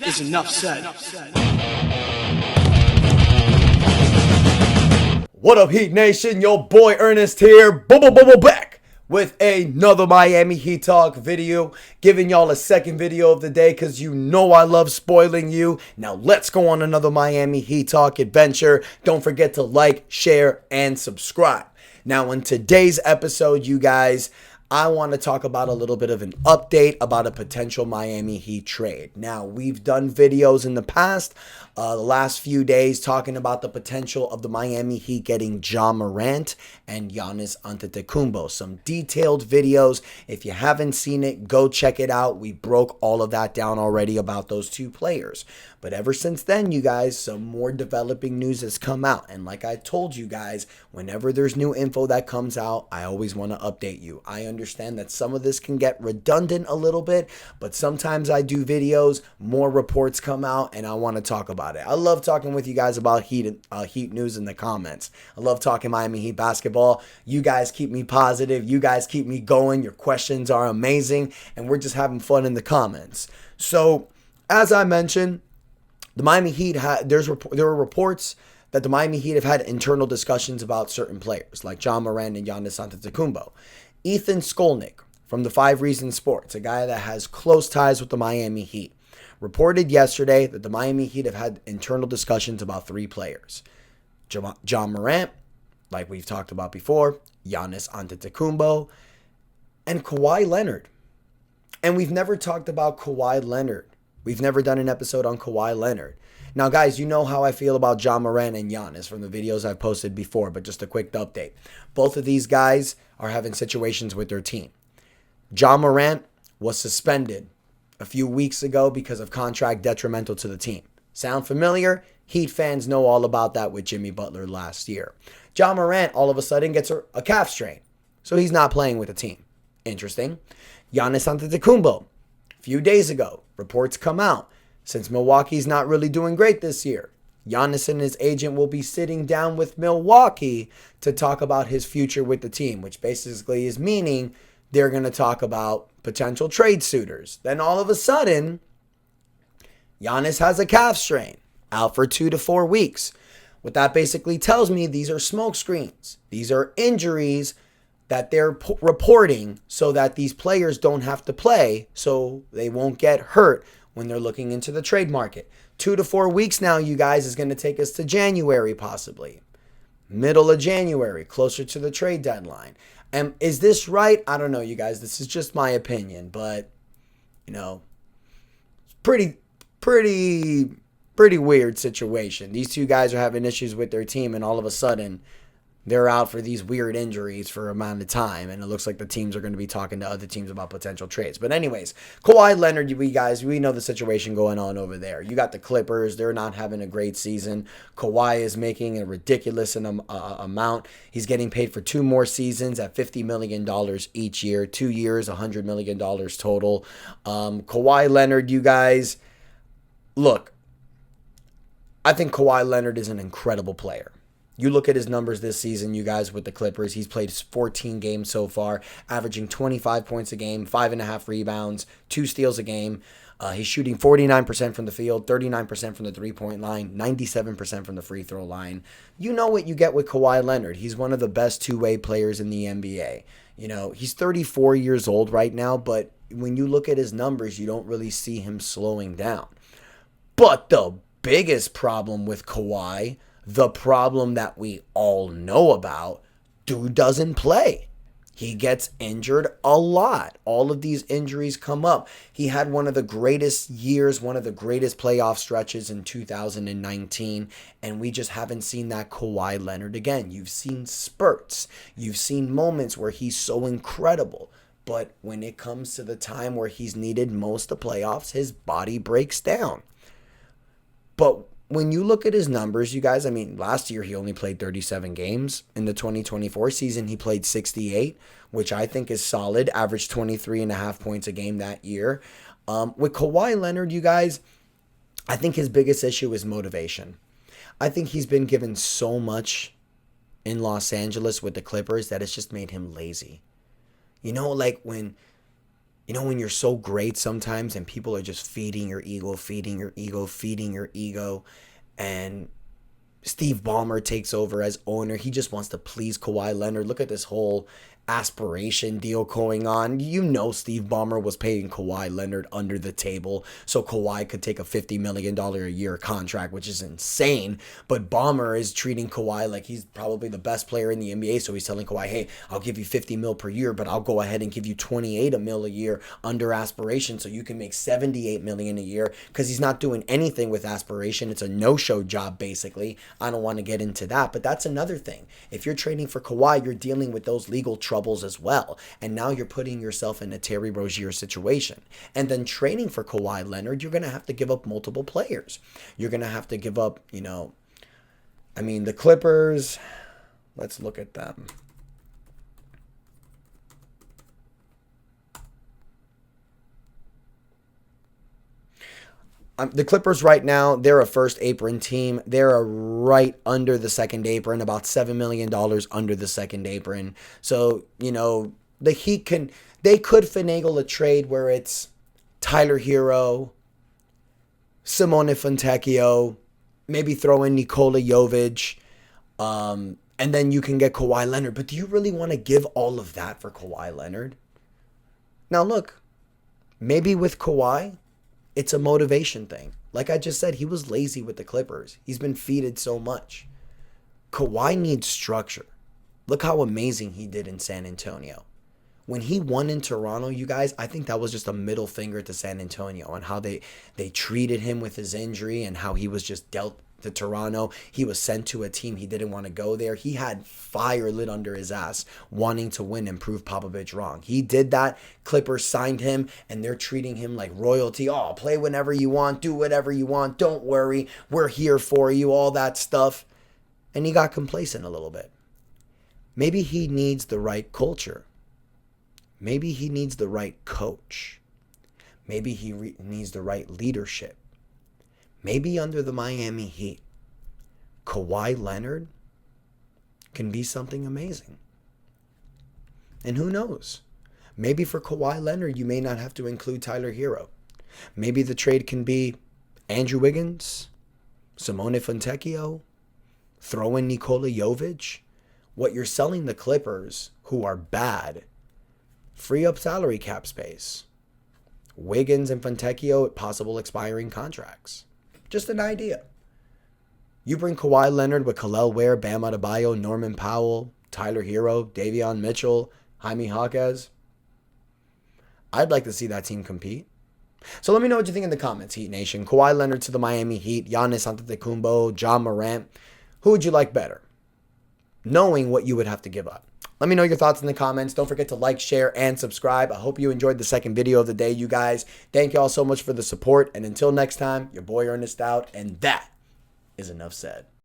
is enough said. What up, Heat Nation? Your boy Ernest here, back with another Miami Heat Talk video, giving y'all a second video of the day because you know I love spoiling you. Now let's go on another Miami Heat Talk adventure. Don't forget to like, share, and subscribe. Now in today's episode, you guys, I want to talk about a little bit of an update about a potential Miami Heat trade. Now, we've done videos in the past, the last few days, talking about the potential of the Miami Heat getting Ja Morant and Giannis Antetokounmpo. Some detailed videos. If you haven't seen it, go check it out. We broke all of that down already about those two players. But ever since then, you guys, some more developing news has come out. And like I told you guys, whenever there's new info that comes out, I always want to update you. I understand that some of this can get redundant a little bit, but sometimes I do videos, more reports come out, and I want to talk about it. I love talking with you guys about Heat news in the comments. I love talking Miami Heat basketball. You guys keep me positive. You guys keep me going. Your questions are amazing, and we're just having fun in the comments. So, as I mentioned, the Miami Heat there were reports that the Miami Heat have had internal discussions about certain players like Ja Morant and Giannis Antetokounmpo. Ethan Skolnick from the 5 Reasons Sports, a guy that has close ties with the Miami Heat, reported yesterday that the Miami Heat have had internal discussions about 3 players. Ja Morant, like we've talked about before, Giannis Antetokounmpo, and Kawhi Leonard. And we've never talked about Kawhi Leonard. We've never done an episode on Kawhi Leonard. Now, guys, you know how I feel about Ja Morant and Giannis from the videos I've posted before, but just a quick update. Both of these guys are having situations with their team. Ja Morant was suspended a few weeks ago because of contract detrimental to the team. Sound familiar? Heat fans know all about that with Jimmy Butler last year. Ja Morant all of a sudden gets a calf strain, so he's not playing with the team. Interesting. Giannis Antetokounmpo, a few days ago, reports come out. Since Milwaukee's not really doing great this year, Giannis and his agent will be sitting down with Milwaukee to talk about his future with the team, which basically is meaning they're going to talk about potential trade suitors. Then all of a sudden, Giannis has a calf strain, out for 2 to 4 weeks. What that basically tells me, these are smoke screens. These are injuries that they're reporting so that these players don't have to play, so they won't get hurt when they're looking into the trade market. 2 to 4 weeks now, you guys, is going to take us to January possibly. Middle of January, closer to the trade deadline. And is this right? I don't know, you guys. This is just my opinion, but, you know, pretty weird situation. These two guys are having issues with their team, and all of a sudden, they're out for these weird injuries for a amount of time, and it looks like the teams are going to be talking to other teams about potential trades. But anyways, Kawhi Leonard, we know the situation going on over there. You got the Clippers. They're not having a great season. Kawhi is making a ridiculous amount. He's getting paid for 2 more seasons at $50 million each year. 2 years, $100 million total. Kawhi Leonard, you guys, look, I think Kawhi Leonard is an incredible player. You look at his numbers this season, you guys, with the Clippers. He's played 14 games so far, averaging 25 points a game, 5.5 rebounds, 2 steals a game. He's shooting 49% from the field, 39% from the three-point line, 97% from the free throw line. You know what you get with Kawhi Leonard. He's one of the best two-way players in the NBA. You know, he's 34 years old right now, but when you look at his numbers, you don't really see him slowing down. But the biggest problem with Kawhi, the problem that we all know about, dude doesn't play. He gets injured a lot. All of these injuries come up. He had one of the greatest years, one of the greatest playoff stretches in 2019, and we just haven't seen that Kawhi Leonard again. You've seen spurts. You've seen moments where he's so incredible. But when it comes to the time where he's needed most the playoffs, his body breaks down. But when you look at his numbers, you guys, I mean, last year he only played 37 games. In the 2024 season, he played 68, which I think is solid, averaged 23.5 points a game that year. With Kawhi Leonard, you guys, I think his biggest issue is motivation. I think he's been given so much in Los Angeles with the Clippers that it's just made him lazy. You know, like when You know, when you're so great sometimes and people are just feeding your ego, feeding your ego, feeding your ego, and Steve Ballmer takes over as owner. He just wants to please Kawhi Leonard. Look at this whole aspiration deal going on. You know Steve Ballmer was paying Kawhi Leonard under the table so Kawhi could take a $50 million a year contract, which is insane. But Ballmer is treating Kawhi like he's probably the best player in the NBA. So he's telling Kawhi, hey, I'll give you 50 mil per year, but I'll go ahead and give you 28 mil a year under aspiration so you can make 78 million a year, because he's not doing anything with aspiration. It's a no-show job, basically. I don't want to get into that, but that's another thing. If you're trading for Kawhi, you're dealing with those legal troubles as well. And now you're putting yourself in a Terry Rozier situation. And then trading for Kawhi Leonard, you're going to have to give up multiple players. You're going to have to give up, the Clippers, let's look at them. The Clippers right now, they're a first apron team. They're right under the second apron, about $7 million under the second apron. So, the Heat they could finagle a trade where it's Tyler Hero, Simone Fontecchio, maybe throw in Nikola Jovic, and then you can get Kawhi Leonard. But do you really want to give all of that for Kawhi Leonard? Now, look, maybe with Kawhi, it's a motivation thing. Like I just said, he was lazy with the Clippers. He's been feeded so much. Kawhi needs structure. Look how amazing he did in San Antonio. When he won in Toronto, you guys, I think that was just a middle finger to San Antonio on how they treated him with his injury and how he was just dealt to Toronto. He was sent to a team he didn't want to go there. He had fire lit under his ass wanting to win and prove Popovich wrong. He did that. Clippers signed him and they're treating him like royalty. Oh, play whenever you want, do whatever you want. Don't worry. We're here for you, all that stuff. And he got complacent a little bit. Maybe he needs the right culture. Maybe he needs the right coach. Maybe he needs the right leadership. Maybe under the Miami Heat, Kawhi Leonard can be something amazing. And who knows? Maybe for Kawhi Leonard, you may not have to include Tyler Hero. Maybe the trade can be Andrew Wiggins, Simone Fontecchio, throw in Nikola Jovic. What you're selling the Clippers, who are bad, free up salary cap space. Wiggins and Fontecchio at possible expiring contracts. Just an idea. You bring Kawhi Leonard with Kel'el Ware, Bam Adebayo, Norman Powell, Tyler Hero, Davion Mitchell, Jaime Jaquez. I'd like to see that team compete. So let me know what you think in the comments, Heat Nation. Kawhi Leonard to the Miami Heat, Giannis Antetokounmpo, Ja Morant. Who would you like better? Knowing what you would have to give up. Let me know your thoughts in the comments. Don't forget to like, share, and subscribe. I hope you enjoyed the second video of the day, you guys. Thank you all so much for the support. And until next time, your boy Ernest out. And that is enough said.